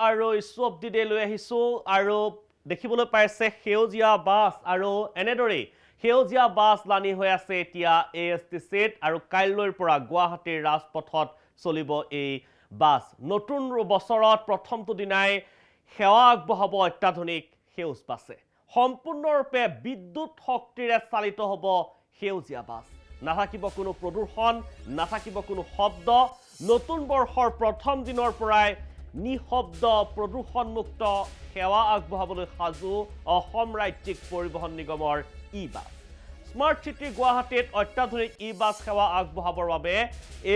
আৰু issue update লৈ আহিছো আৰু দেখিবলৈ পাইছে সেউজীয়া বাছ আৰু এনেদৰেই সেউজীয়া বাছ লানি হৈ আছে এতিয়া এএছটিচিত আৰু কাইলৈৰ পৰা গুৱাহাটীৰ ৰাজপথত চলিব এই বাছ নতুন বছৰত প্ৰথমটো দিনাই সেৱা আগবঢ়াব অত্যাধুনিক সেউজ বাছে সম্পূৰ্ণৰূপে বিদ্যুৎ শক্তিৰে চালিত হ'ব সেউজীয়া বাছ নাথাকিব কোনো প্ৰদূষণ নাথাকিব কোনো শব্দ নতুন বৰ্ষৰ প্ৰথম দিনৰ পৰাই নিশব্দ প্ৰদূষণমুক্ত সেৱা আগবঢ়াবলৈ সাজু অসম ৰাজ্যিক পৰিবহণ নিগমৰ ই বাছ স্মাৰ্ট চিটি গুৱাহাটীত অত্যাধুনিক ই বাছ সেৱা আগবঢ়াবৰ বাবে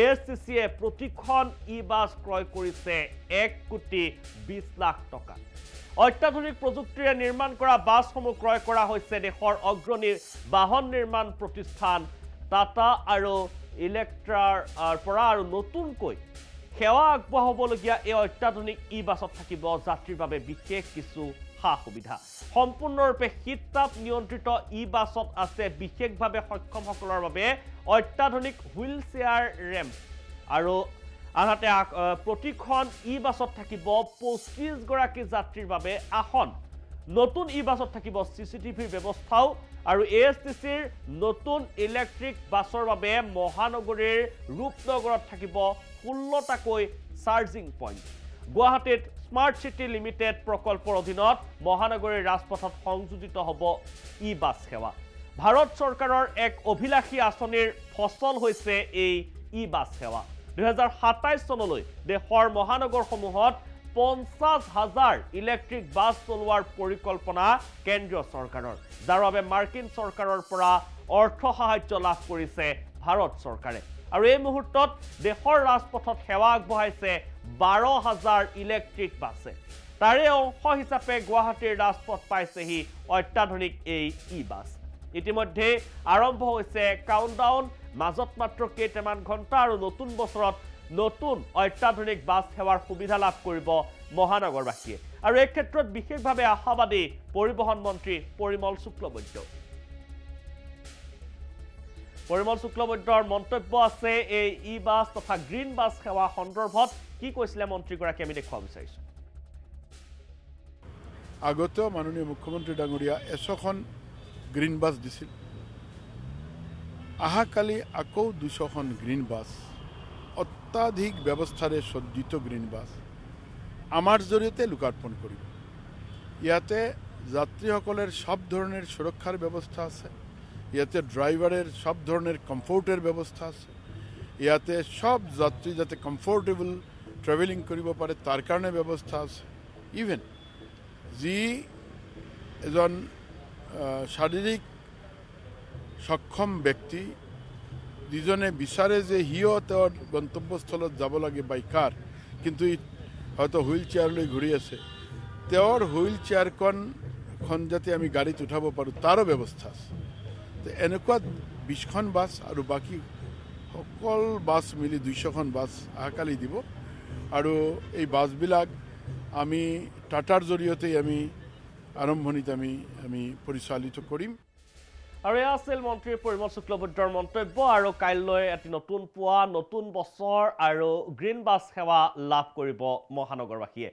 এএছটিচিয়ে প্ৰতিখন ই বাছ ক্ৰয় কৰিছে 1,20 লাখ টকা অত্যাধুনিক প্ৰযুক্তিৰে নিৰ্মাণ কৰা বাছসমূহ ক্ৰয় কৰা হৈছে দেশৰ অগ্ৰণী বাহন নিৰ্মাণ প্ৰতিষ্ঠান টাটা আৰু ইলেক্ট্ৰাৰ পৰা আৰু নতুনকৈ সেৱা আগবঢ়াবলগীয়া এই অত্যাধুনিক ই বাছত থাকিব যাত্ৰীৰ বাবে বিশেষ কিছু সা সুবিধা সম্পূৰ্ণৰূপে শীততাপ নিয়ন্ত্ৰিত ই বাছত আছে বিশেষভাৱে সক্ষমসকলৰ বাবে অত্যাধুনিক হুইল চেয়াৰ ৰেম্প আৰু আনহাতে প্ৰতিখন ই বাছত থাকিব 25 গৰাকী যাত্ৰীৰ বাবে আসন নতুন ই বাছত থাকিব চিচিটিভিৰ ব্যৱস্থাও আৰু এএছটিচিৰ নতুন ইলেক্ট্ৰিক বাছৰ বাবে মহানগৰীৰ ৰূপনগৰত থাকিব 16টাকৈ চাৰ্জিং পইণ্ট গুৱাহাটীত স্মাৰ্ট চিটি লিমিটেড প্ৰকল্পৰ অধীনত মহানগৰীৰ ৰাজপথত সংযোজিত হ'ব ই বাছ সেৱা ভাৰত চৰকাৰৰ এক অভিলাষী আঁচনিৰ ফচল হৈছে এই ই বাছ সেৱা 2027 চনলৈ দেশৰ মহানগৰসমূহত 50,000 ইলেক্ট্ৰিক বাছ চলোৱাৰ পৰিকল্পনা কেন্দ্ৰীয় চৰকাৰৰ যাৰ বাবে মাৰ্কিন চৰকাৰৰ পৰা অৰ্থ সাহায্য লাভ কৰিছে ভাৰত চৰকাৰে আৰু এই মুহূৰ্তত দেশৰ ৰাজপথত সেৱা আগবঢ়াইছে 12,000 ইলেক্ট্ৰিক বাছে তাৰে অংশ হিচাপে গুৱাহাটীৰ ৰাজপথ পাইছেহি অত্যাধুনিক এই ই বাছ ইতিমধ্যে আৰম্ভ হৈছে কাউণ্টডাউন মাজত মাত্ৰ কেইটামান ঘণ্টা আৰু নতুন বছৰত নতুন অত্যাধুনিক বাছ সেৱাৰ সুবিধা লাভ কৰিব মহানগৰবাসীয়ে আৰু এই ক্ষেত্ৰত বিশেষভাৱে আশাবাদী পৰিবহণ মন্ত্ৰী পৰিমল শুক্লবৈদ্যৰ মন্তব্য আছে এই ই বাছ তথা গ্ৰীণ বাছ সেৱা সন্দৰ্ভত কি কৈছিলে মন্ত্ৰীগৰাকী আমি দেখুৱাব বিচাৰিছোঁ আগত মাননীয় মুখ্যমন্ত্ৰী ডাঙৰীয়া 100খন গ্ৰীণ বাছ দিছিল আহাকালি আকৌ 200খন গ্ৰীণ বাছ অত্যাধিক ব্যৱস্থাৰে সজ্জিত গ্ৰীণ বাছ আমাৰ জৰিয়তে লোকাৰ্পণ কৰিব ইয়াতে যাত্ৰীসকলৰ সব ধৰণৰ সুৰক্ষাৰ ব্যৱস্থা আছে ইয়াতে ড্ৰাইভাৰৰ সব ধৰণৰ কমফৰ্টেৰ ব্যৱস্থা আছে ইয়াতে সব যাত্ৰী যাতে কমফৰ্টেবল ট্ৰেভেলিং কৰিব পাৰে তাৰ কাৰণে ব্যৱস্থা আছে ইভেন যি এজন শাৰীৰিক সক্ষম ব্যক্তি যিজনে বিচাৰে যে হিও তেওঁৰ গন্তব্যস্থলত যাব লাগে বাইকাৰ কিন্তু হয়তো হুইল চেয়াৰ লৈ ঘূৰি আছে তেওঁৰ হুইল চেয়াৰখন যাতে আমি গাড়ীত উঠাব পাৰোঁ তাৰো ব্যৱস্থা আছে এনেকুৱা 20খন বাছ আৰু বাকী সকল বাছ মিলি 200খন বাছ আহাকালি দিব আৰু এই বাছবিলাক আমি টাটাৰ জৰিয়তে আমি আৰম্ভণিত আমি পৰিচালিত কৰিম আৰু এয়া আছিল মন্ত্ৰী পৰিমল শুক্লবৈদ্যৰ মন্তব্য আৰু কাইলৈ এটি নতুন পুৱা নতুন বছৰ আৰু গ্ৰীণ বাছ সেৱা লাভ কৰিব মহানগৰবাসীয়ে